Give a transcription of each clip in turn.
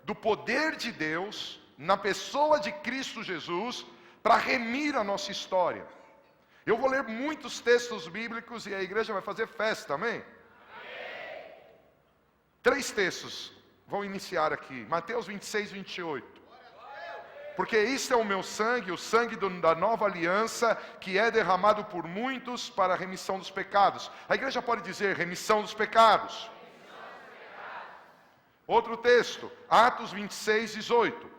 do poder de Deus na pessoa de Cristo Jesus para remir a nossa história. Eu vou ler muitos textos bíblicos e a igreja vai fazer festa, amém? 3 textos vão iniciar aqui. Mateus 26, 28. Porque isso é o meu sangue, o sangue da nova aliança, que é derramado por muitos para a remissão dos pecados. A igreja pode dizer remissão dos pecados. Outro texto, Atos 26, 18.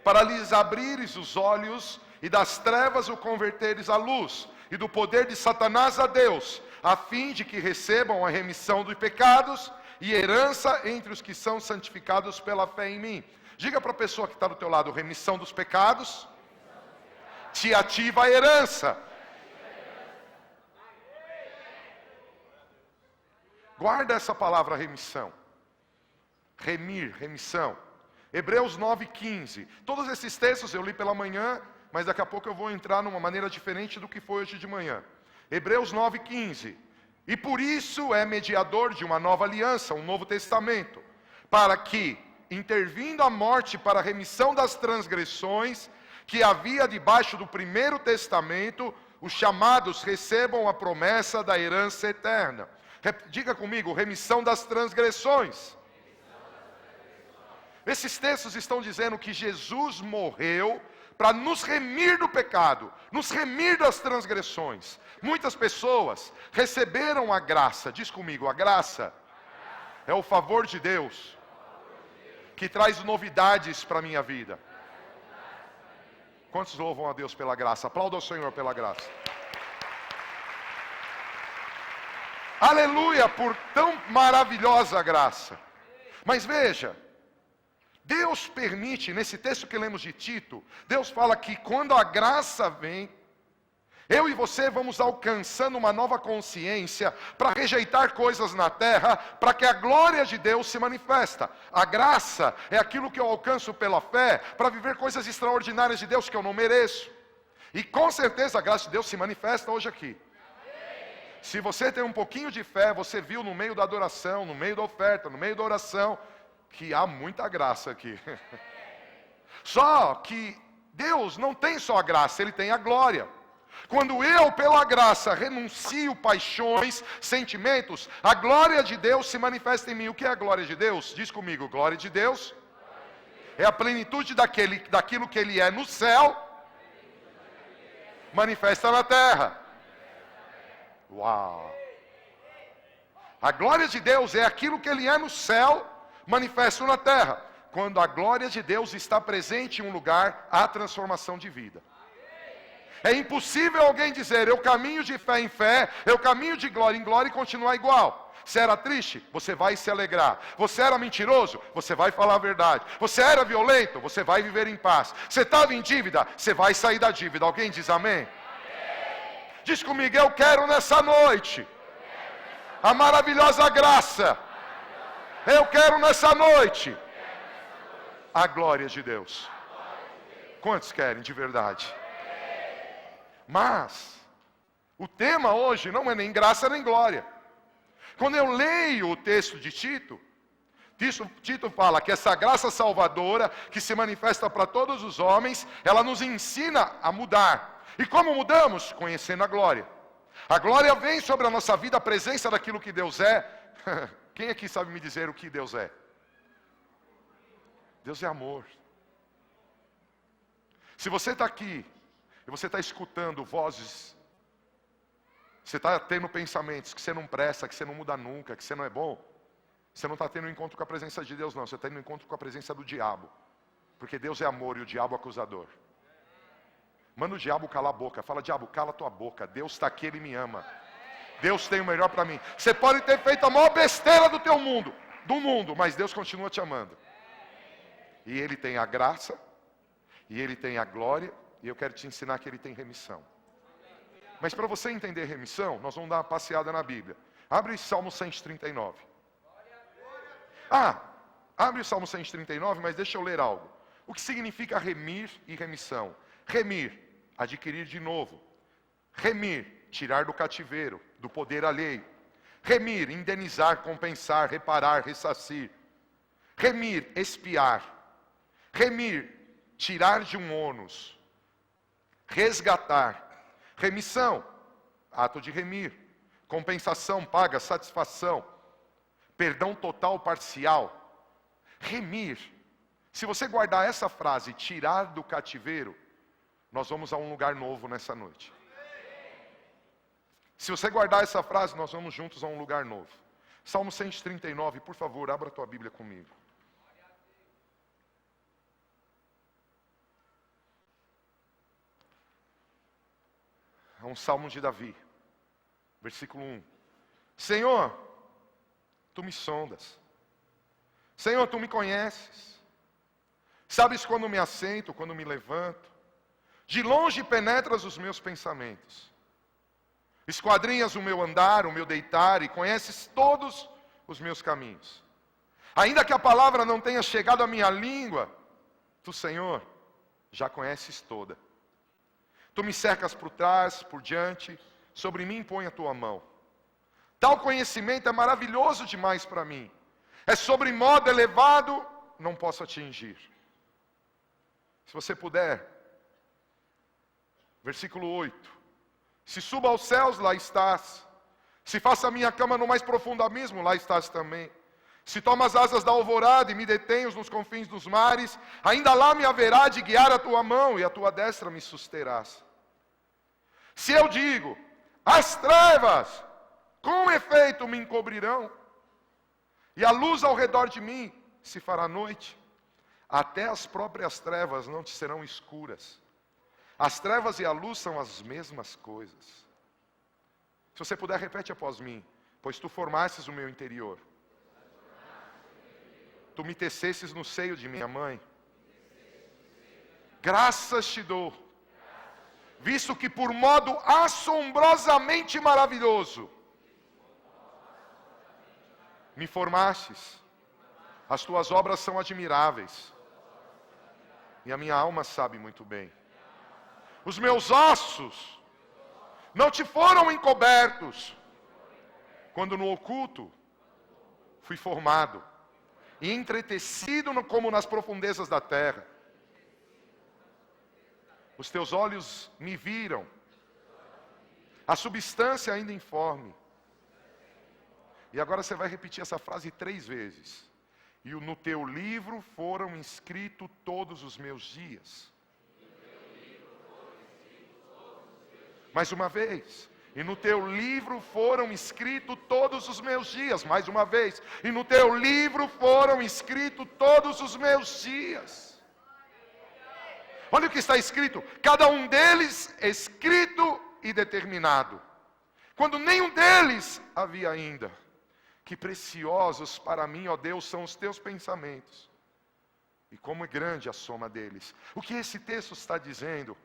Para lhes abrires os olhos e das trevas o converteres à luz, e do poder de Satanás a Deus, a fim de que recebam a remissão dos pecados e herança entre os que são santificados pela fé em mim. Diga para a pessoa que está do teu lado, remissão dos pecados te ativa a herança. Guarda essa palavra remissão. Remir, remissão. Hebreus 9:15. Todos esses textos eu li pela manhã, mas daqui a pouco eu vou entrar numa maneira diferente do que foi hoje de manhã. Hebreus 9:15. E por isso é mediador de uma nova aliança, um novo testamento, para que, intervindo a morte para a remissão das transgressões que havia debaixo do primeiro testamento, os chamados recebam a promessa da herança eterna. Diga comigo, remissão das transgressões. Esses textos estão dizendo que Jesus morreu para nos remir do pecado, nos remir das transgressões. Muitas pessoas receberam a graça, diz comigo, a graça é o favor de Deus que traz novidades para a minha vida. Quantos louvam a Deus pela graça? Aplauda ao Senhor pela graça. Aleluia, por tão maravilhosa graça. Mas veja, Deus permite, nesse texto que lemos de Tito, Deus fala que quando a graça vem, eu e você vamos alcançando uma nova consciência para rejeitar coisas na terra, para que a glória de Deus se manifesta. A graça é aquilo que eu alcanço pela fé, para viver coisas extraordinárias de Deus que eu não mereço. E com certeza a graça de Deus se manifesta hoje aqui. Se você tem um pouquinho de fé, você viu no meio da adoração, no meio da oferta, no meio da oração, que há muita graça aqui. Só que Deus não tem só a graça, Ele tem a glória. Quando eu, pela graça, renuncio paixões, sentimentos, a glória de Deus se manifesta em mim. O que é a glória de Deus? Diz comigo, glória de Deus é a plenitude daquilo que Ele é no céu, manifesta na terra. Uau! A glória de Deus é aquilo que Ele é no céu, manifesto na terra. Quando a glória de Deus está presente em um lugar, há transformação de vida. É impossível alguém dizer, eu caminho de fé em fé, eu caminho de glória em glória e continuar igual. Você era triste? Você vai se alegrar. Você era mentiroso? Você vai falar a verdade. Você era violento? Você vai viver em paz. Você estava em dívida? Você vai sair da dívida. Alguém diz amém? Diz comigo, eu quero nessa noite a maravilhosa graça. Eu quero nessa noite a glória de Deus. Quantos querem de verdade? Mas o tema hoje não é nem graça nem glória. Quando eu leio o texto de Tito, Tito fala que essa graça salvadora que se manifesta para todos os homens, ela nos ensina a mudar. E como mudamos? Conhecendo a glória. A glória vem sobre a nossa vida, a presença daquilo que Deus é. Quem aqui sabe me dizer o que Deus é? Deus é amor. Se você está aqui e você está escutando vozes, você está tendo pensamentos que você não presta, que você não muda nunca, que você não é bom, você não está tendo um encontro com a presença de Deus, não. Você está tendo um encontro com a presença do diabo. Porque Deus é amor e o diabo é acusador. Manda o diabo calar a boca. Fala, diabo, cala a tua boca. Deus está aqui, Ele me ama. Deus tem o melhor para mim. Você pode ter feito a maior besteira do mundo, mas Deus continua te amando. E Ele tem a graça, e Ele tem a glória, e eu quero te ensinar que Ele tem remissão. Mas para você entender remissão, nós vamos dar uma passeada na Bíblia. Abre o Salmo 139. Abre o Salmo 139, mas deixa eu ler algo. O que significa remir e remissão? Remir, adquirir de novo. Remir, tirar do cativeiro, do poder alheio. Remir, indenizar, compensar, reparar, ressarcir. Remir, espiar. Remir, tirar de um ônus. Resgatar. Remissão, ato de remir. Compensação, paga, satisfação. Perdão total, parcial. Remir. Se você guardar essa frase, tirar do cativeiro, nós vamos a um lugar novo nessa noite. Se você guardar essa frase, nós vamos juntos a um lugar novo. Salmo 139, por favor, abra a tua Bíblia comigo. É um salmo de Davi, versículo 1. Senhor, tu me sondas. Senhor, tu me conheces. Sabes quando me assento, quando me levanto. De longe penetras os meus pensamentos. Esquadrinhas o meu andar, o meu deitar, e conheces todos os meus caminhos. Ainda que a palavra não tenha chegado à minha língua, tu, Senhor, já conheces toda. Tu me cercas por trás, por diante, sobre mim põe a tua mão. Tal conhecimento é maravilhoso demais para mim. É sobre modo elevado, não posso atingir. Se você puder, versículo 8. Se suba aos céus, lá estás. Se faça a minha cama no mais profundo abismo, lá estás também. Se toma as asas da alvorada e me detenhos nos confins dos mares, ainda lá me haverá de guiar a tua mão e a tua destra me susterás. Se eu digo, as trevas, com efeito me encobrirão, e a luz ao redor de mim se fará noite, até as próprias trevas não te serão escuras. As trevas e a luz são as mesmas coisas. Se você puder, repete após mim. Pois tu formastes o meu interior. Tu me tecesses no seio de minha mãe. Graças te dou, visto que por modo assombrosamente maravilhoso me formastes. As tuas obras são admiráveis. E a minha alma sabe muito bem. Os meus ossos não te foram encobertos, quando no oculto fui formado e entretecido como nas profundezas da terra. Os teus olhos me viram, a substância ainda informe. E agora você vai repetir essa frase 3 vezes. E no teu livro foram inscritos todos os meus dias. Mais uma vez. E no teu livro foram escritos todos os meus dias. Mais uma vez. E no teu livro foram escritos todos os meus dias. Olha o que está escrito. Cada um deles escrito e determinado. Quando nenhum deles havia ainda. Que preciosos para mim, ó Deus, são os teus pensamentos. E como é grande a soma deles. O que esse texto está dizendo?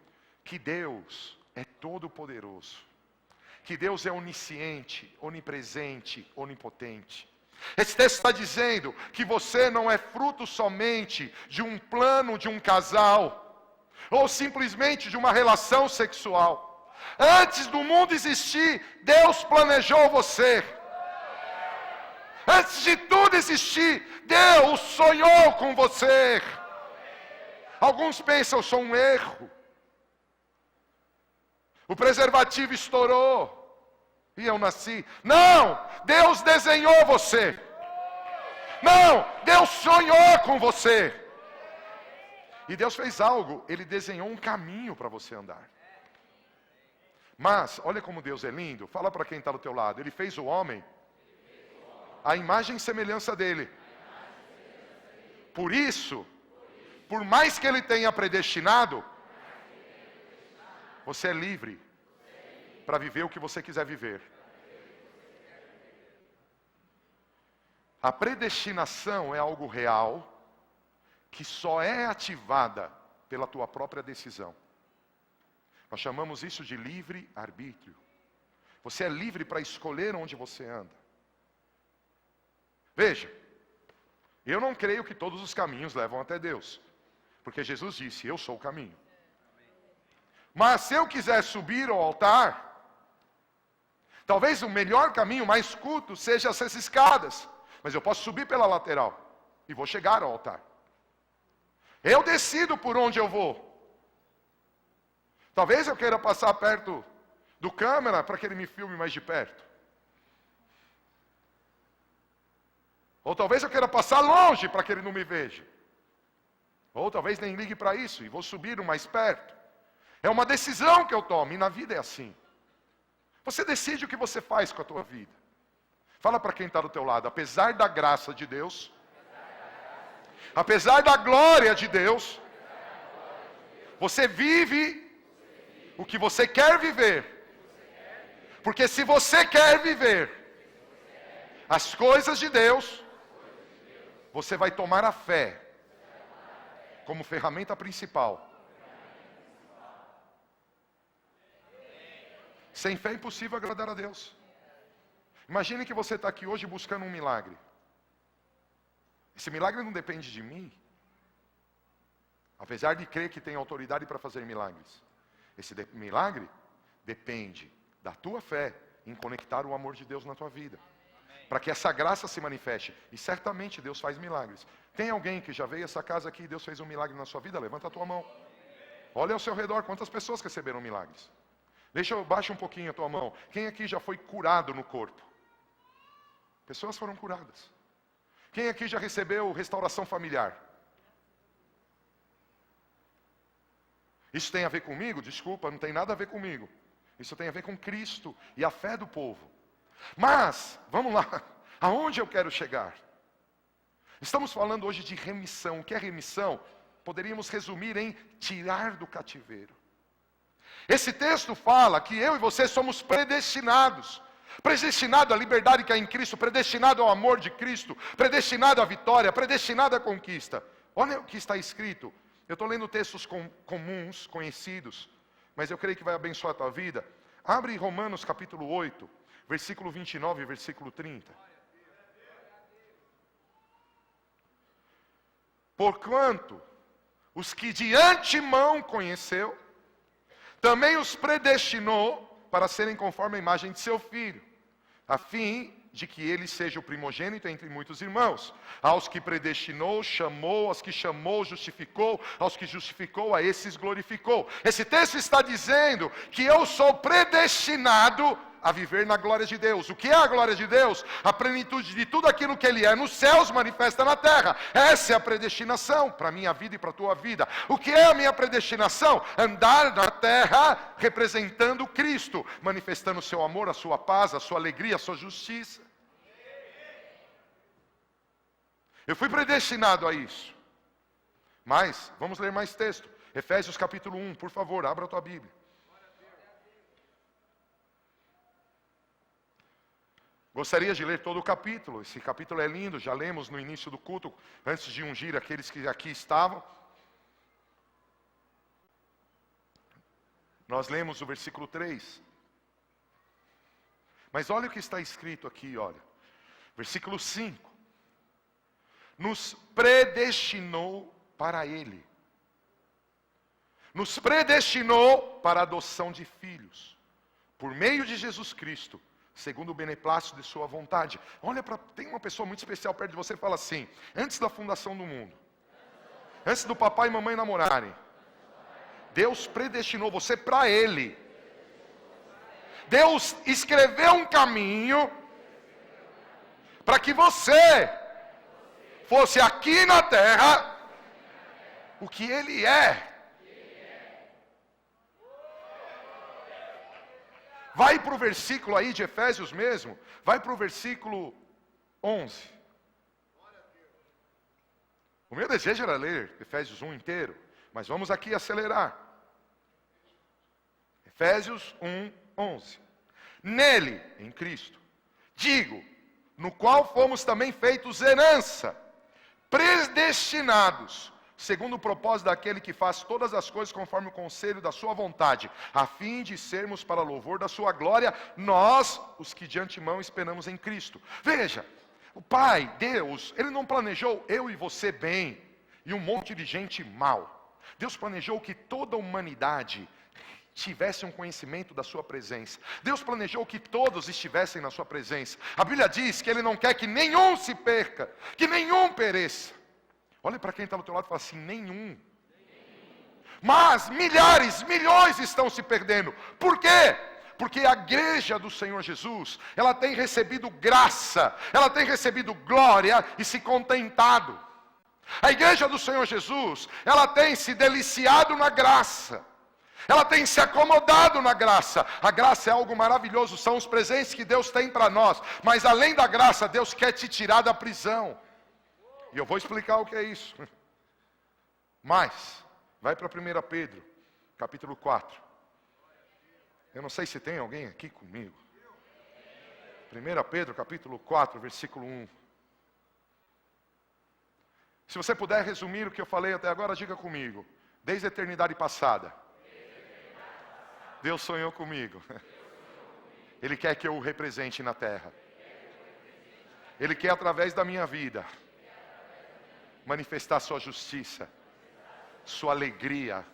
Que Deus é todo poderoso. Que Deus é onisciente, onipresente, onipotente. Esse texto está dizendo que você não é fruto somente de um plano de um casal, ou simplesmente de uma relação sexual. Antes do mundo existir, Deus planejou você. Antes de tudo existir, Deus sonhou com você. Alguns pensam, eu sou um erro. O preservativo estourou e eu nasci. Não, Deus desenhou você. Não, Deus sonhou com você. E Deus fez algo, Ele desenhou um caminho para você andar. Mas, olha como Deus é lindo. Fala para quem está do teu lado. Ele fez o homem a imagem e semelhança dele. Por isso, por mais que Ele tenha predestinado, você é livre para viver o que você quiser viver. A predestinação é algo real, que só é ativada pela tua própria decisão. Nós chamamos isso de livre-arbítrio. Você é livre para escolher onde você anda. Veja, eu não creio que todos os caminhos levam até Deus. Porque Jesus disse, eu sou o caminho. Mas se eu quiser subir ao altar, talvez o melhor caminho, mais curto, seja essas escadas. Mas eu posso subir pela lateral. e vou chegar ao altar. Eu decido por onde eu vou. Talvez eu queira passar perto do câmera para que ele me filme mais de perto. Ou talvez eu queira passar longe para que ele não me veja. Ou talvez nem ligue para isso e vou subir o mais perto. É uma decisão que eu tomo, e na vida é assim. Você decide o que você faz com a tua vida. Fala para quem está do teu lado, apesar da graça de Deus, apesar da glória de Deus, você vive o que você quer viver. Porque se você quer viver as coisas de Deus, você vai tomar a fé como ferramenta principal. Sem fé é impossível agradar a Deus. Imagine que você está aqui hoje buscando um milagre. Esse milagre não depende de mim. Apesar de crer que tem autoridade para fazer milagres. Esse milagre depende da tua fé em conectar o amor de Deus na tua vida. Para que essa graça se manifeste. E certamente Deus faz milagres. Tem alguém que já veio a essa casa aqui e Deus fez um milagre na sua vida? Levanta a tua mão. Olha ao seu redor quantas pessoas receberam milagres. Baixa um pouquinho a tua mão. Quem aqui já foi curado no corpo? Pessoas foram curadas. Quem aqui já recebeu restauração familiar? Isso tem a ver comigo? Desculpa, não tem nada a ver comigo. Isso tem a ver com Cristo e a fé do povo. Mas, vamos lá, aonde eu quero chegar? Estamos falando hoje de remissão. O que é remissão? Poderíamos resumir em tirar do cativeiro. Esse texto fala que eu e você somos predestinados. Predestinado à liberdade que há em Cristo, predestinado ao amor de Cristo, predestinado à vitória, predestinado à conquista. Olha o que está escrito. Eu estou lendo textos comuns, conhecidos, mas eu creio que vai abençoar a tua vida. Abre Romanos capítulo 8, versículo 29 e versículo 30. Porquanto os que de antemão conheceu, também os predestinou para serem conforme a imagem de seu Filho, a fim de que ele seja o primogênito entre muitos irmãos. Aos que predestinou, chamou, aos que chamou, justificou, aos que justificou, a esses glorificou. Esse texto está dizendo que eu sou predestinado a viver na glória de Deus. O que é a glória de Deus? A plenitude de tudo aquilo que Ele é nos céus manifesta na terra. Essa é a predestinação para a minha vida e para a tua vida. O que é a minha predestinação? Andar na terra representando Cristo, manifestando o seu amor, a sua paz, a sua alegria, a sua justiça. Eu fui predestinado a isso. Mas, vamos ler mais texto. Efésios capítulo 1, por favor, abra a tua Bíblia. Gostaria de ler todo o capítulo. Esse capítulo é lindo, já lemos no início do culto, antes de ungir aqueles que aqui estavam. Nós lemos o versículo 3. Mas olha o que está escrito aqui, olha. Versículo 5. Nos predestinou para Ele. Nos predestinou para a adoção de filhos. Por meio de Jesus Cristo. Segundo o beneplácito de sua vontade. Olha, tem uma pessoa muito especial perto de você e fala assim: antes da fundação do mundo, antes do papai e mamãe namorarem, Deus predestinou você para Ele. Deus escreveu um caminho para que você fosse aqui na terra o que Ele é. Vai para o versículo aí de Efésios mesmo. Vai para o versículo 11. O meu desejo era ler Efésios 1 inteiro. Mas vamos aqui acelerar. Efésios 1, 11. Nele, em Cristo, digo, no qual fomos também feitos herança, predestinados, segundo o propósito daquele que faz todas as coisas conforme o conselho da sua vontade, a fim de sermos para louvor da sua glória, nós, os que de antemão esperamos em Cristo. Veja, o Pai, Deus, Ele não planejou eu e você bem, e um monte de gente mal. Deus planejou que toda a humanidade tivesse um conhecimento da sua presença. Deus planejou que todos estivessem na sua presença. A Bíblia diz que Ele não quer que nenhum se perca, que nenhum pereça. Olha para quem está do teu lado e fala assim, nenhum. Mas milhares, milhões estão se perdendo. Por quê? Porque a igreja do Senhor Jesus, ela tem recebido graça, ela tem recebido glória e se contentado. A igreja do Senhor Jesus, ela tem se deliciado na graça. Ela tem se acomodado na graça. A graça é algo maravilhoso, são os presentes que Deus tem para nós. Mas além da graça, Deus quer te tirar da prisão. E eu vou explicar o que é isso. Mas, vai para 1 Pedro, capítulo 4. Eu não sei se tem alguém aqui comigo. 1 Pedro, capítulo 4, versículo 1. Se você puder resumir o que eu falei até agora, diga comigo. Desde a eternidade passada, Deus sonhou comigo. Ele quer que eu o represente na terra. Ele quer, através da minha vida, manifestar sua justiça, sua alegria,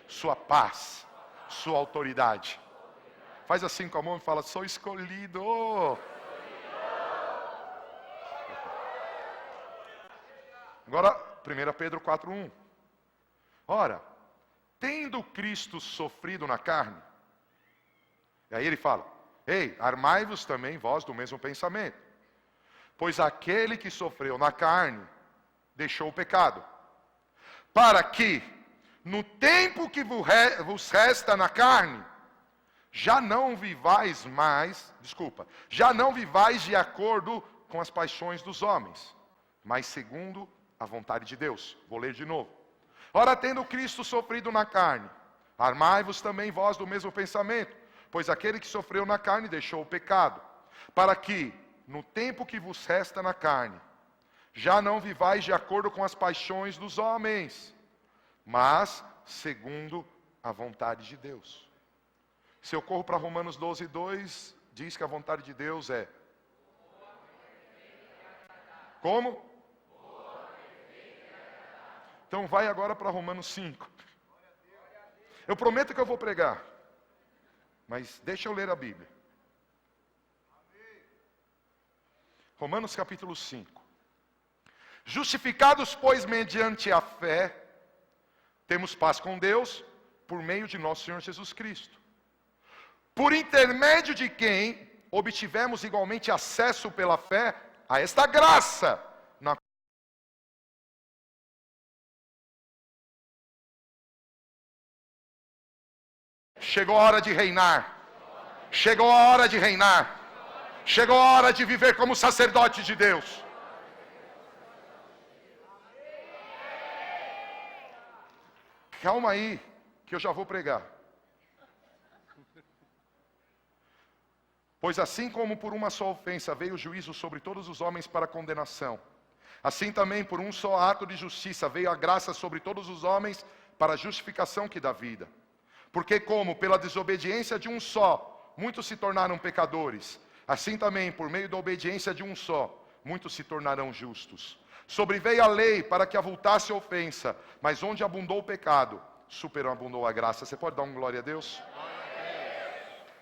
sua paz, sua autoridade. Faz assim com a mão e fala, sou escolhido. Agora, 1 Pedro 4:1. Ora, tendo Cristo sofrido na carne, e aí ele fala, ei, armai-vos também vós do mesmo pensamento, pois aquele que sofreu na carne, deixou o pecado, para que, no tempo que vos resta na carne, já não vivais de acordo com as paixões dos homens, mas segundo a vontade de Deus. Vou ler de novo. Ora, tendo Cristo sofrido na carne, armai-vos também vós do mesmo pensamento, pois aquele que sofreu na carne deixou o pecado, para que, no tempo que vos resta na carne, já não vivais de acordo com as paixões dos homens, mas segundo a vontade de Deus. Se eu corro para Romanos 12:2, diz que a vontade de Deus é... Como? Então vai agora para Romanos 5. Eu prometo que eu vou pregar, mas deixa eu ler a Bíblia. Romanos capítulo 5. Justificados, pois, mediante a fé, temos paz com Deus, por meio de nosso Senhor Jesus Cristo, por intermédio de quem obtivemos igualmente acesso pela fé a esta graça, na Chegou a hora de reinar. Chegou a hora de reinar. Chegou a hora de viver como sacerdote de Deus. Calma aí, que eu já vou pregar. Pois assim como por uma só ofensa veio o juízo sobre todos os homens para condenação, assim também por um só ato de justiça veio a graça sobre todos os homens para a justificação que dá vida. Porque como pela desobediência de um só, muitos se tornaram pecadores, assim também por meio da obediência de um só, muitos se tornarão justos. Sobreveio a lei para que avultasse a ofensa, mas onde abundou o pecado, superabundou a graça. Você pode dar um glória a Deus?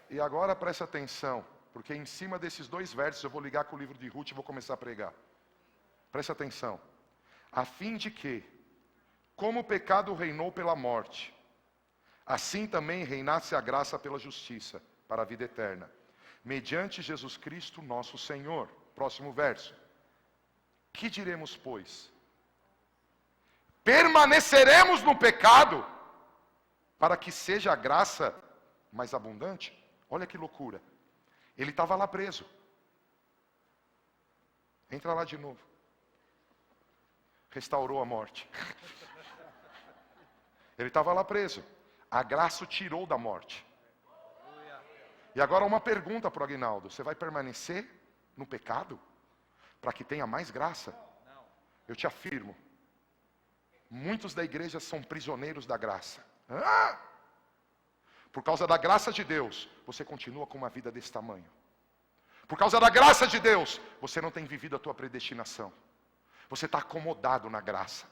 E agora preste atenção, porque em cima desses dois versos eu vou ligar com o livro de Ruth e vou começar a pregar. Preste atenção. A fim de que, como o pecado reinou pela morte, assim também reinasse a graça pela justiça, para a vida eterna, mediante Jesus Cristo nosso Senhor. Próximo verso. Que diremos, pois? Permaneceremos no pecado, para que seja a graça mais abundante? Olha que loucura. Ele estava lá preso. Entra lá de novo. Restaurou a morte. Ele estava lá preso. A graça o tirou da morte. E agora uma pergunta para o Aguinaldo. Você vai permanecer no pecado? Para que tenha mais graça? Eu te afirmo. Muitos da igreja são prisioneiros da graça. Por causa da graça de Deus, você continua com uma vida desse tamanho. Por causa da graça de Deus, você não tem vivido a tua predestinação. Você está acomodado na graça.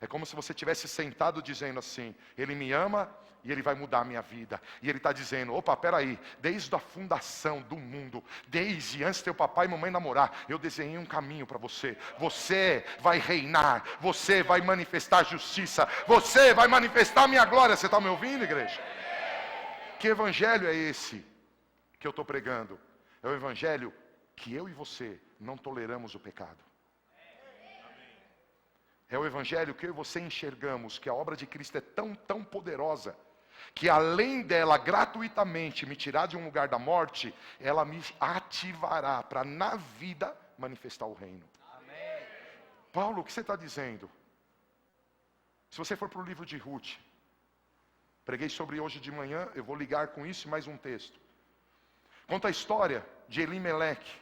É como se você tivesse sentado dizendo assim: Ele me ama e Ele vai mudar a minha vida. E Ele está dizendo: opa, peraí, desde a fundação do mundo, desde antes de teu papai e mamãe namorar, eu desenhei um caminho para você. Você vai reinar, você vai manifestar justiça, você vai manifestar a minha glória. Você está me ouvindo, igreja? Que evangelho é esse que eu estou pregando? É o evangelho que eu e você não toleramos o pecado. É o evangelho que eu e você enxergamos que a obra de Cristo é tão poderosa, que além dela gratuitamente me tirar de um lugar da morte, ela me ativará para na vida manifestar o reino. Amém. Paulo, o que você está dizendo? Se você for para o livro de Ruth, preguei sobre hoje de manhã, eu vou ligar com isso e mais um texto. Conta a história de Elimeleque,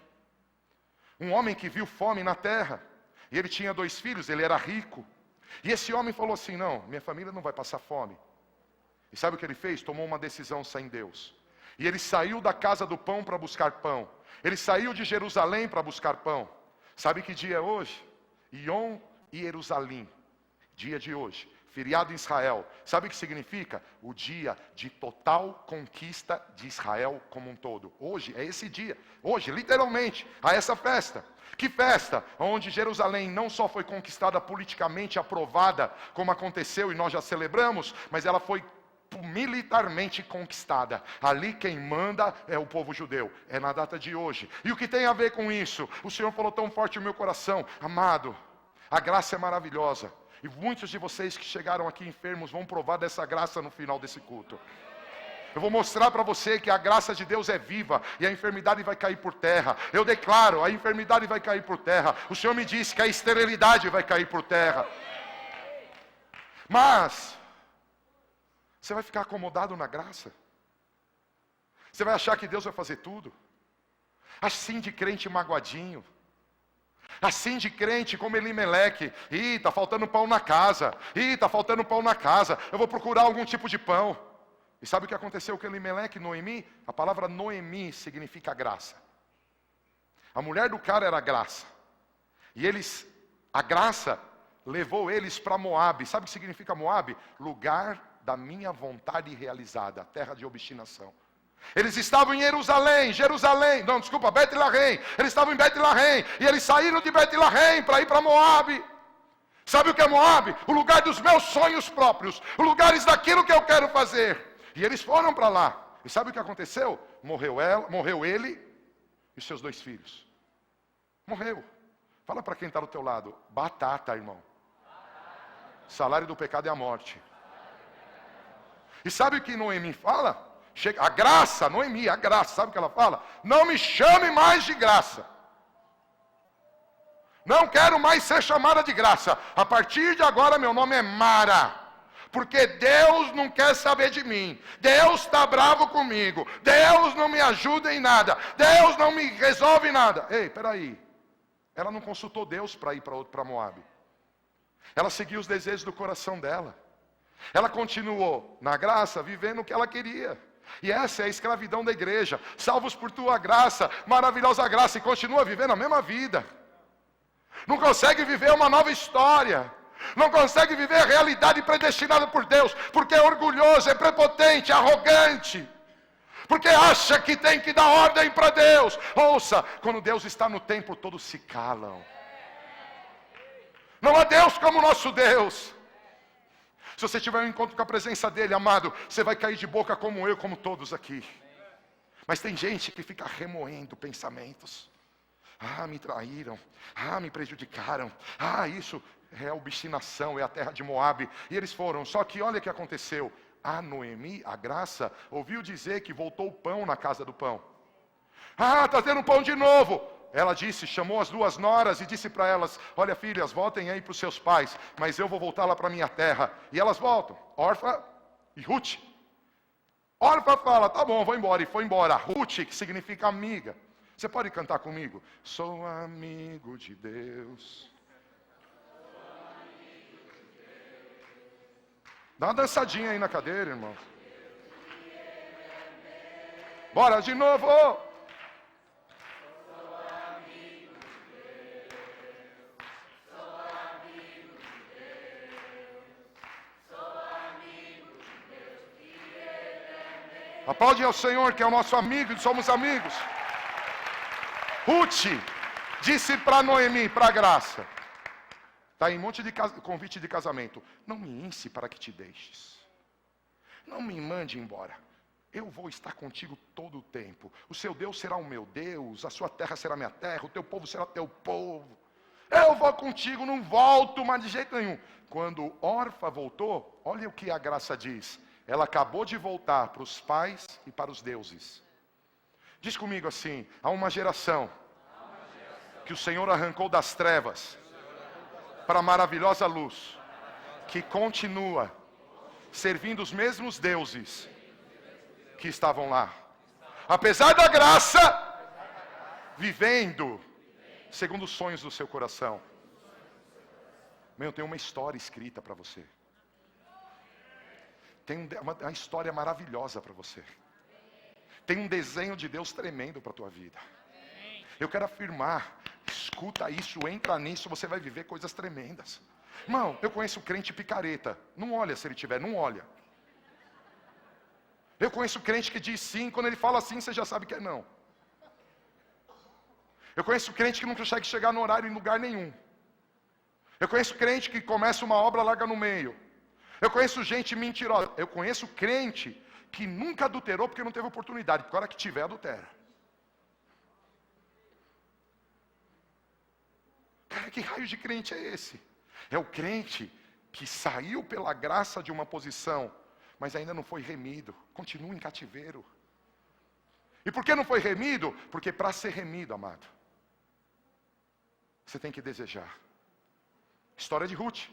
um homem que viu fome na terra. E ele tinha 2 filhos, ele era rico. E esse homem falou assim: não, minha família não vai passar fome. E sabe o que ele fez? Tomou uma decisão sem Deus. E ele saiu da casa do pão para buscar pão. Ele saiu de Jerusalém para buscar pão. Sabe que dia é hoje? Yom Jerusalém. Dia de hoje. Feriado em Israel. Sabe o que significa? O dia de total conquista de Israel como um todo. Hoje é esse dia. Hoje, literalmente, há essa festa. Que festa? Onde Jerusalém não só foi conquistada politicamente, aprovada, como aconteceu e nós já celebramos, mas ela foi militarmente conquistada. Ali quem manda é o povo judeu. É na data de hoje. E o que tem a ver com isso? O Senhor falou tão forte no meu coração: amado, a graça é maravilhosa. E muitos de vocês que chegaram aqui enfermos vão provar dessa graça no final desse culto. Eu vou mostrar para você que a graça de Deus é viva e a enfermidade vai cair por terra. Eu declaro, a enfermidade vai cair por terra. O Senhor me disse que a esterilidade vai cair por terra. Mas você vai ficar acomodado na graça? Você vai achar que Deus vai fazer tudo? Assim de crente magoadinho. Assim de crente como Elimeleque: ih, está faltando pão na casa. Ih, está faltando pão na casa. Eu vou procurar algum tipo de pão. E sabe o que aconteceu com Elimeleque, Noemi? A palavra Noemi significa graça. A mulher do cara era graça. E a graça levou eles para Moabe. Sabe o que significa Moabe? Lugar da minha vontade realizada, terra de obstinação. Eles estavam em Betlehem. Eles estavam em Betlehem. E eles saíram de Betlehem para ir para Moabe. Sabe o que é Moabe? O lugar dos meus sonhos próprios. Os lugares daquilo que eu quero fazer. E eles foram para lá. E sabe o que aconteceu? Morreu ele e seus 2 filhos. Morreu. Fala para quem está do teu lado: batata, irmão. Salário do pecado é a morte. E sabe o que Noemi fala? A graça, Noemi, a graça, sabe o que ela fala? Não me chame mais de graça. Não quero mais ser chamada de graça. A partir de agora meu nome é Mara. Porque Deus não quer saber de mim. Deus está bravo comigo. Deus não me ajuda em nada. Deus não me resolve nada. Ei, peraí. Ela não consultou Deus para ir para Moabe. Ela seguiu os desejos do coração dela. Ela continuou na graça, vivendo o que ela queria. E essa é a escravidão da igreja. Salvos por tua graça, maravilhosa graça. E continua vivendo a mesma vida. Não consegue viver uma nova história. Não consegue viver a realidade predestinada por Deus. Porque é orgulhoso, é prepotente, é arrogante. Porque acha que tem que dar ordem para Deus. Ouça, quando Deus está no templo, todos se calam. Não há Deus como o nosso Deus. Se você tiver um encontro com a presença dele, amado, você vai cair de boca como eu, como todos aqui. Mas tem gente que fica remoendo pensamentos. Ah, me traíram. Ah, me prejudicaram. Ah, isso é a obstinação, é a terra de Moabe. E eles foram. Só que olha o que aconteceu. A Noemi, a graça, ouviu dizer que voltou o pão na casa do pão. Ah, está tendo pão de novo. Ela disse, chamou as 2 noras e disse para elas: olha, filhas, voltem aí para os seus pais, mas eu vou voltar lá para a minha terra. E elas voltam, Orfa e Ruth. Orfa fala: tá bom, vou embora. E foi embora. Ruth, que significa amiga. Você pode cantar comigo? Sou amigo de Deus. Dá uma dançadinha aí na cadeira, irmão. Bora de novo. Aplaude ao Senhor, que é o nosso amigo, e somos amigos. Ruth disse para Noemi, para a Graça, está em um monte de convite de casamento: não me ense para que te deixes, não me mande embora, eu vou estar contigo todo o tempo, o seu Deus será o meu Deus, a sua terra será minha terra, o teu povo será teu povo, eu vou contigo, não volto mais de jeito nenhum. Quando Orfa voltou, olha o que a Graça diz, ela acabou de voltar para os pais e para os deuses. Diz comigo assim: há uma geração que o Senhor arrancou das trevas para a maravilhosa luz, que continua servindo os mesmos deuses que estavam lá, apesar da graça, vivendo segundo os sonhos do seu coração. Meu, tem uma história escrita para você. Tem uma história maravilhosa para você. Tem um desenho de Deus tremendo para a tua vida. Eu quero afirmar, escuta isso, entra nisso, você vai viver coisas tremendas. Irmão, eu conheço crente picareta. Não olha se ele tiver, não olha. Eu conheço crente que diz sim, quando ele fala sim, você já sabe que é não. Eu conheço crente que não consegue chegar no horário em lugar nenhum. Eu conheço crente que começa uma obra, larga no meio. Eu conheço gente mentirosa. Eu conheço crente que nunca adulterou porque não teve oportunidade, porque a hora que tiver, adultera. Cara, que raio de crente é esse? É o crente que saiu pela graça de uma posição, mas ainda não foi remido, continua em cativeiro. E por que não foi remido? Porque para ser remido, amado, você tem que desejar. História de Ruth.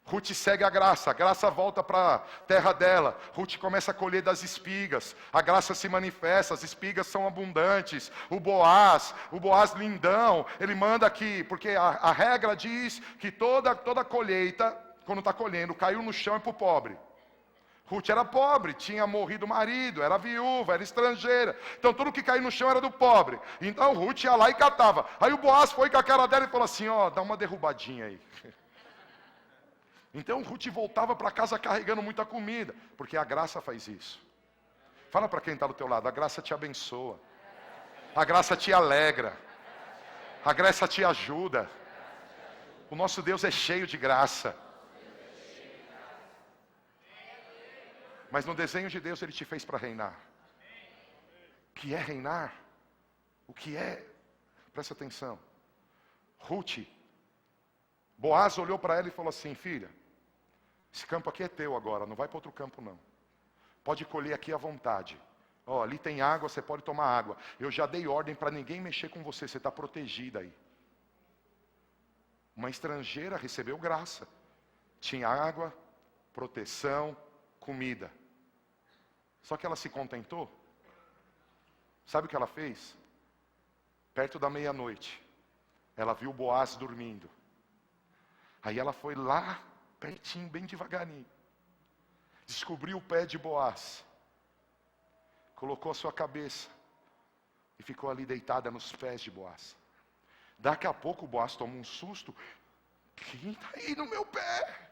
Ruth segue a graça volta para a terra dela. Ruth começa a colher das espigas, a graça se manifesta, as espigas são abundantes. O Boaz lindão, ele manda aqui, porque a regra diz que toda colheita, quando está colhendo, caiu no chão e para o pobre. Ruth era pobre, tinha morrido o marido, era viúva, era estrangeira. Então tudo que caiu no chão era do pobre. Então Ruth ia lá e catava. Aí o Boaz foi com a cara dela e falou assim: ó, dá uma derrubadinha aí. Então Ruth voltava para casa carregando muita comida, porque a graça faz isso. Fala para quem está do teu lado: a graça te abençoa, a graça te alegra, a graça te ajuda. O nosso Deus é cheio de graça. Mas no desenho de Deus Ele te fez para reinar. O que é reinar? O que é? Presta atenção. Ruth, Boaz olhou para ela e falou assim: filha, esse campo aqui é teu agora, não vai para outro campo não. Pode colher aqui à vontade. Ó, ali tem água, você pode tomar água. Eu já dei ordem para ninguém mexer com você, você está protegida aí. Uma estrangeira recebeu graça. Tinha água, proteção, comida. Só que ela se contentou. Sabe o que ela fez? Perto da meia-noite, ela viu Boaz dormindo. Aí ela foi lá, pertinho, bem devagarinho, descobriu o pé de Boaz, colocou a sua cabeça e ficou ali deitada nos pés de Boaz. Daqui a pouco o Boaz toma um susto: quem está aí no meu pé?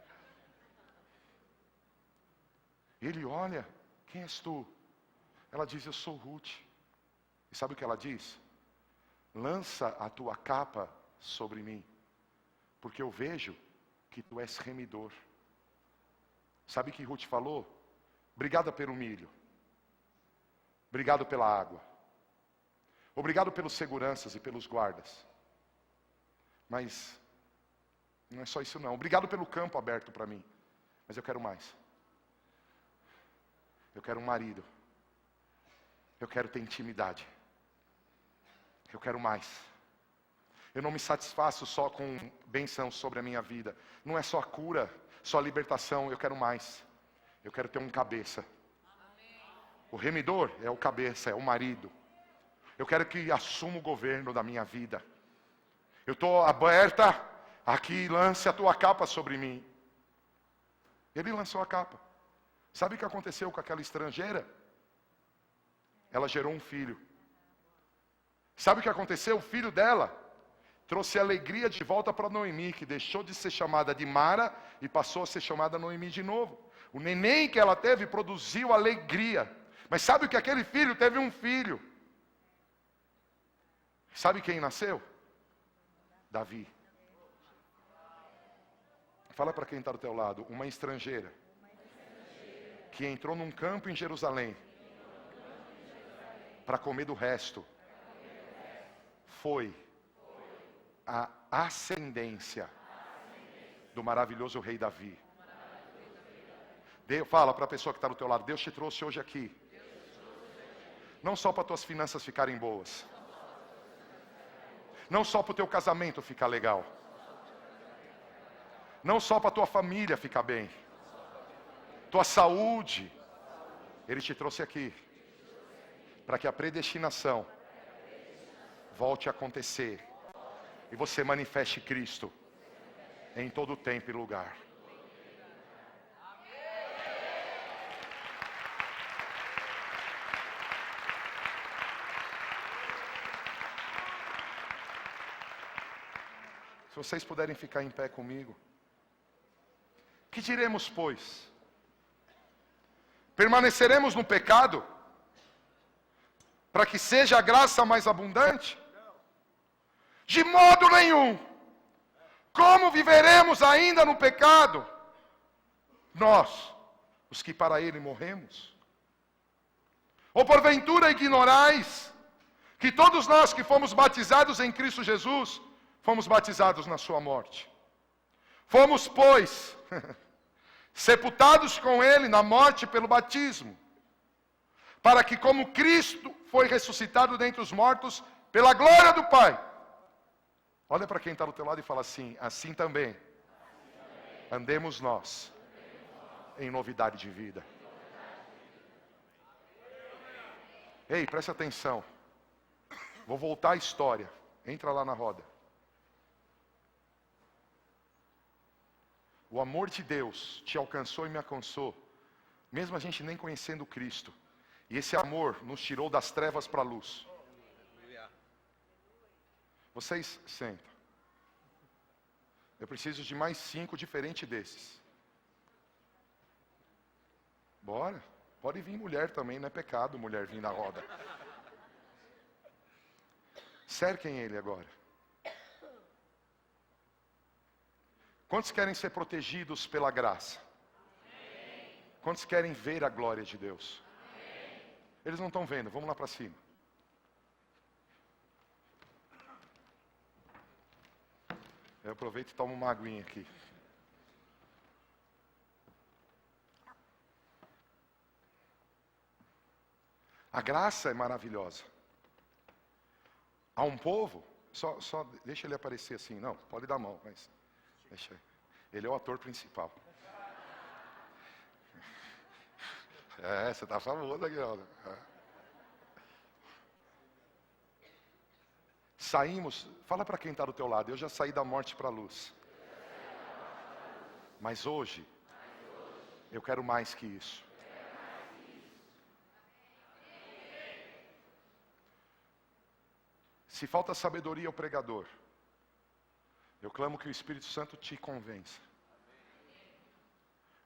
Ele olha: quem és tu? Ela diz: eu sou Ruth. E sabe o que ela diz? Lança a tua capa sobre mim, porque eu vejo que tu és remidor. Sabe o que Ruth falou? Obrigada pelo milho, obrigado pela água, obrigado pelos seguranças e pelos guardas, mas não é só isso não. Obrigado pelo campo aberto para mim, mas eu quero mais. Eu quero um marido, eu quero ter intimidade, eu quero mais. Eu não me satisfaço só com bênção sobre a minha vida. Não é só a cura, só a libertação. Eu quero mais. Eu quero ter um cabeça. O remidor é o cabeça, é o marido. Eu quero que assuma o governo da minha vida. Eu estou aberta aqui, lance a tua capa sobre mim. Ele lançou a capa. Sabe o que aconteceu com aquela estrangeira? Ela gerou um filho. Sabe o que aconteceu? O filho dela trouxe alegria de volta para Noemi, que deixou de ser chamada de Mara e passou a ser chamada Noemi de novo. O neném que ela teve produziu alegria. Mas sabe que aquele filho teve um filho. Sabe quem nasceu? Davi. Fala para quem está do teu lado, uma estrangeira que entrou num campo em Jerusalém para comer do resto, foi a ascendência do maravilhoso rei Davi. Fala para a pessoa que está do teu lado, Deus te trouxe hoje aqui, não só para tuas finanças ficarem boas, não só para o teu casamento ficar legal, não só para a tua família ficar bem, tua saúde. Ele te trouxe aqui para que a predestinação volte a acontecer e você manifeste Cristo em todo tempo e lugar. Se vocês puderem ficar em pé comigo. Que diremos, pois? Permaneceremos no pecado? Para que seja a graça mais abundante? De modo nenhum. Como viveremos ainda no pecado? Nós, os que para ele morremos? Ou porventura ignorais que todos nós que fomos batizados em Cristo Jesus, fomos batizados na sua morte? Fomos, pois, sepultados com ele na morte pelo batismo, para que como Cristo foi ressuscitado dentre os mortos pela glória do Pai. Olha para quem está do teu lado e fala assim, assim também andemos nós em novidade de vida. Ei, presta atenção. Vou voltar à história. Entra lá na roda. O amor de Deus te alcançou e me alcançou, mesmo a gente nem conhecendo Cristo. E esse amor nos tirou das trevas para a luz. Vocês sentam. Eu preciso de mais 5 diferentes desses. Bora. Pode vir mulher também, não é pecado mulher vir na roda. Cerquem ele agora. Quantos querem ser protegidos pela graça? Quantos querem ver a glória de Deus? Eles não estão vendo, vamos lá para cima. Eu aproveito e tomo uma aguinha aqui. A graça é maravilhosa. Há um povo, só deixa ele aparecer assim, não, pode dar a mão, mas deixa ele é o ator principal. Você está famoso aqui, ó. Saímos, fala para quem está do teu lado, eu já saí da morte para a luz. Mas hoje, eu quero mais que isso. Se falta sabedoria ao pregador, eu clamo que o Espírito Santo te convença.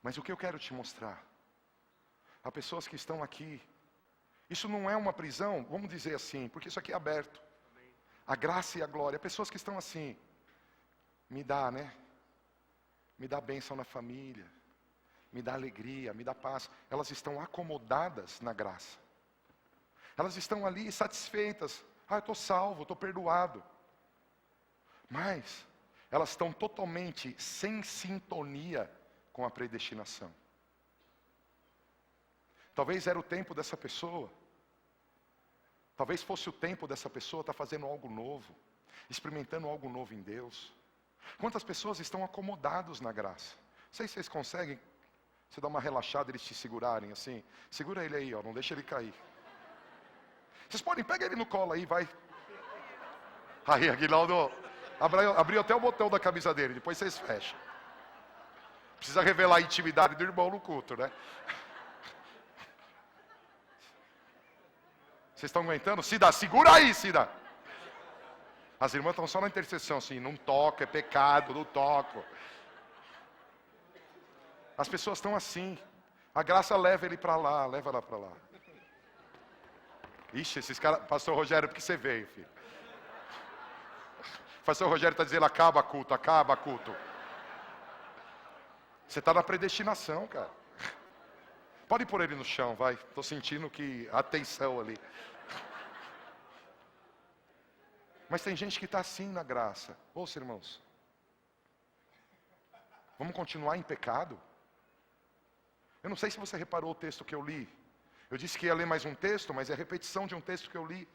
Mas o que eu quero te mostrar? Há pessoas que estão aqui. Isso não é uma prisão, vamos dizer assim, porque isso aqui é aberto. A graça e a glória. Há pessoas que estão assim. Me dá, né? Me dá bênção na família. Me dá alegria, me dá paz. Elas estão acomodadas na graça. Elas estão ali satisfeitas. Eu estou salvo, estou perdoado. Mas elas estão totalmente sem sintonia com a predestinação. Talvez era o tempo dessa pessoa. Talvez fosse o tempo dessa pessoa estar fazendo algo novo, experimentando algo novo em Deus. Quantas pessoas estão acomodados na graça? Não sei se vocês conseguem, você dá uma relaxada, eles te segurarem assim. Segura ele aí, ó, não deixa ele cair. Vocês podem, pega ele no colo aí, vai. Aí, Aguinaldo, abriu até o botão da camisa dele, depois vocês fecham. Precisa revelar a intimidade do irmão no culto, né? Vocês estão aguentando? Cida, segura aí, Cida. As irmãs estão só na intercessão, assim, não toca, é pecado, não toco. As pessoas estão assim. A graça leva ele para lá, leva ela para lá. Ixi, esses caras... Pastor Rogério, por que você veio, filho? Pastor Rogério está dizendo, acaba culto, acaba culto. Você está na predestinação, cara. Pode pôr ele no chão, vai. Estou sentindo que a tensão ali. Mas tem gente que está assim na graça. Ouça, irmãos. Vamos continuar em pecado? Eu não sei se você reparou o texto que eu li. Eu disse que ia ler mais um texto, mas é repetição de um texto que eu li.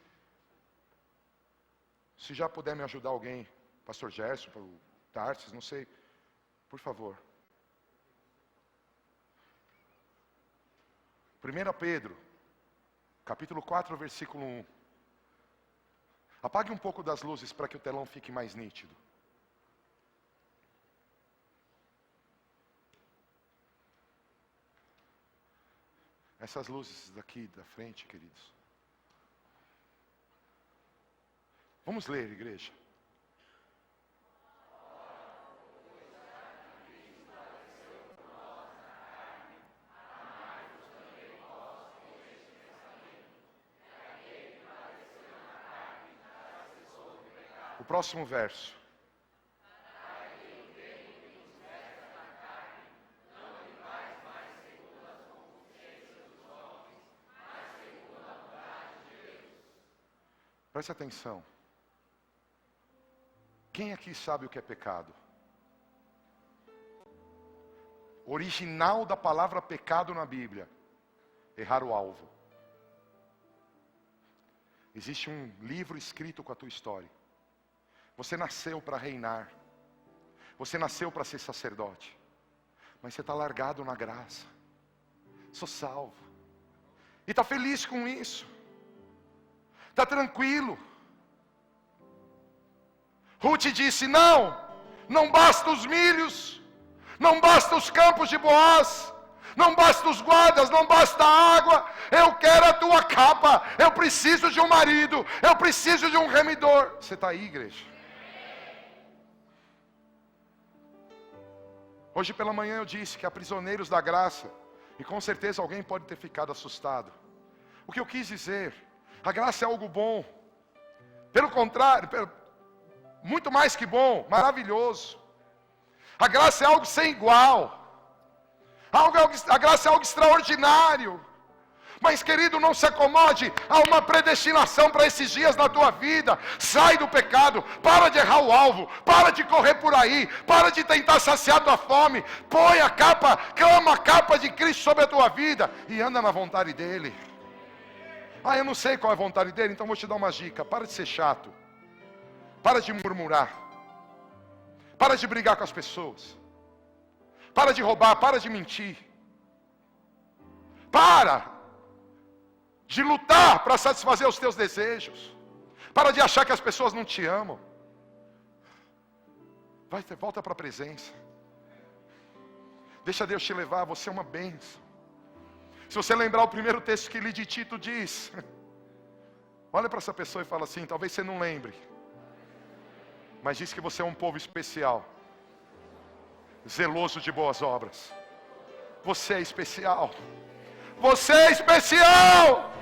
Se já puder me ajudar alguém, Pastor Gerson, o Tarsis, não sei. Por favor. 1 Pedro, capítulo 4, versículo 1. Apague um pouco das luzes para que o telão fique mais nítido. Essas luzes daqui da frente, queridos. Vamos ler, igreja. O próximo verso. Preste atenção. Quem aqui sabe o que é pecado? O original da palavra pecado na Bíblia. Errar o alvo. Existe um livro escrito com a tua história. Você nasceu para reinar. Você nasceu para ser sacerdote. Mas você está largado na graça. Sou salvo. E está feliz com isso. Está tranquilo. Ruth disse, não basta os milhos, não basta os campos de Boaz, não basta os guardas, não basta a água, eu quero a tua capa, eu preciso de um marido, eu preciso de um remidor. Você está aí, igreja? Hoje pela manhã eu disse que há prisioneiros da graça, e com certeza alguém pode ter ficado assustado. O que eu quis dizer, a graça é algo bom, pelo contrário, muito mais que bom, maravilhoso. A graça é algo sem igual. A graça é algo extraordinário. Mas querido, não se acomode, há uma predestinação para esses dias na tua vida. Sai do pecado, para de errar o alvo, para de correr por aí, para de tentar saciar tua fome. Põe a capa, clama a capa de Cristo sobre a tua vida e anda na vontade dEle. Eu não sei qual é a vontade dEle, então vou te dar uma dica. Para de ser chato. Para de murmurar. Para de brigar com as pessoas. Para de roubar, para de mentir. Para de lutar para satisfazer os teus desejos. Para de achar que as pessoas não te amam. Volta para a presença. Deixa Deus te levar, você é uma bênção. Se você lembrar o primeiro texto que li de Tito diz, olha para essa pessoa e fala assim, talvez você não lembre, mas diz que você é um povo especial, zeloso de boas obras. Você é especial. Você é especial.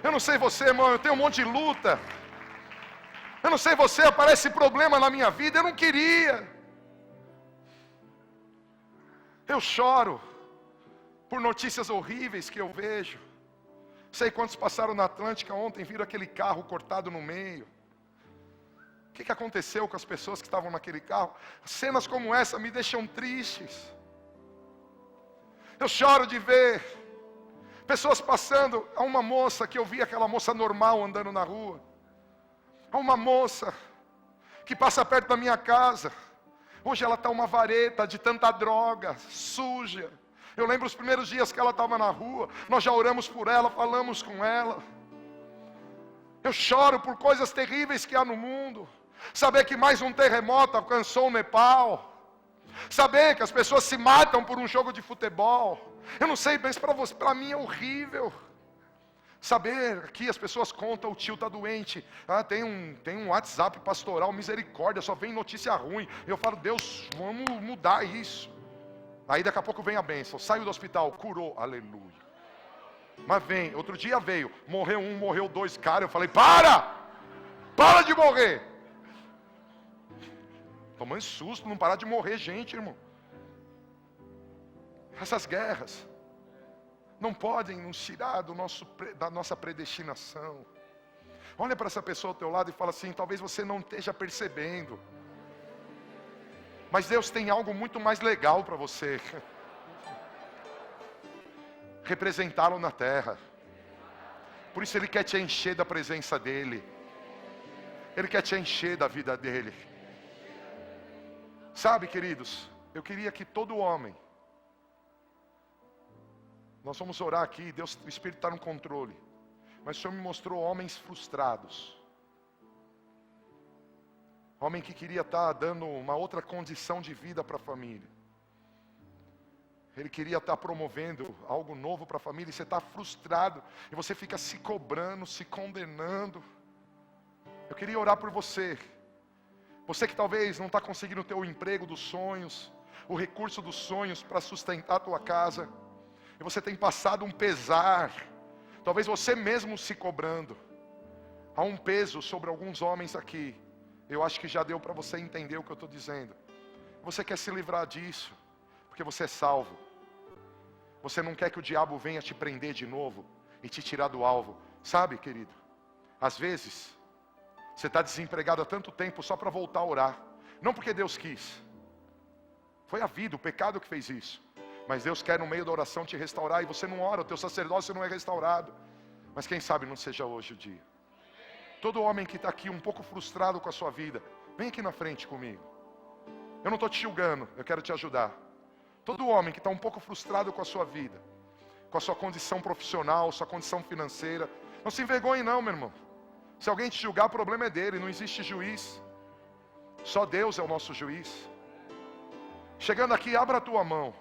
Eu não sei você, irmão, eu tenho um monte de luta. Eu não sei você, aparece problema na minha vida, eu não queria. Eu choro por notícias horríveis que eu vejo. Sei quantos passaram na Atlântica ontem, viram aquele carro cortado no meio. O que aconteceu com as pessoas que estavam naquele carro? Cenas como essa me deixam tristes. Eu choro de ver pessoas passando. Há uma moça que eu vi, aquela moça normal andando na rua. Há uma moça que passa perto da minha casa. Hoje ela está uma vareta de tanta droga, suja. Eu lembro os primeiros dias que ela estava na rua. Nós já oramos por ela, falamos com ela. Eu choro por coisas terríveis que há no mundo. Saber que mais um terremoto alcançou o Nepal. Saber que as pessoas se matam por um jogo de futebol. Eu não sei, mas para mim é horrível. Saber que as pessoas contam, o tio está doente. Tem um WhatsApp pastoral, misericórdia, só vem notícia ruim. Eu falo, Deus, vamos mudar isso. Aí daqui a pouco vem a bênção, saiu do hospital, curou, aleluia. Mas vem, outro dia veio, morreu um, morreu dois, cara, eu falei, para de morrer. Tomando susto, não parar de morrer gente, irmão. Essas guerras não podem nos tirar da nossa predestinação. Olha para essa pessoa ao teu lado e fala assim, talvez você não esteja percebendo, mas Deus tem algo muito mais legal para você. Representá-lo na terra. Por isso Ele quer te encher da presença dEle. Ele quer te encher da vida dEle. Sabe, queridos, eu queria que todo homem, nós vamos orar aqui, Deus, o Espírito está no controle, mas o Senhor me mostrou homens frustrados. Homem que queria estar dando uma outra condição de vida para a família. Ele queria estar promovendo algo novo para a família, e você está frustrado, e você fica se cobrando, se condenando. Eu queria orar por você. Você que talvez não está conseguindo ter o emprego dos sonhos, o recurso dos sonhos para sustentar a tua casa, e você tem passado um pesar, talvez você mesmo se cobrando. Há um peso sobre alguns homens aqui. Eu acho que já deu para você entender o que eu estou dizendo. Você quer se livrar disso, porque você é salvo. Você não quer que o diabo venha te prender de novo e te tirar do alvo. Sabe, querido, às vezes você está desempregado há tanto tempo só para voltar a orar. Não porque Deus quis. Foi a vida, o pecado que fez isso. Mas Deus quer no meio da oração te restaurar, e você não ora, o teu sacerdócio não é restaurado. Mas quem sabe não seja hoje o dia. Todo homem que está aqui um pouco frustrado com a sua vida, vem aqui na frente comigo. Eu não estou te julgando, eu quero te ajudar. Todo homem que está um pouco frustrado com a sua vida, com a sua condição profissional, sua condição financeira, não se envergonhe não, meu irmão. Se alguém te julgar, o problema é dele, não existe juiz. Só Deus é o nosso juiz. Chegando aqui, abra a tua mão.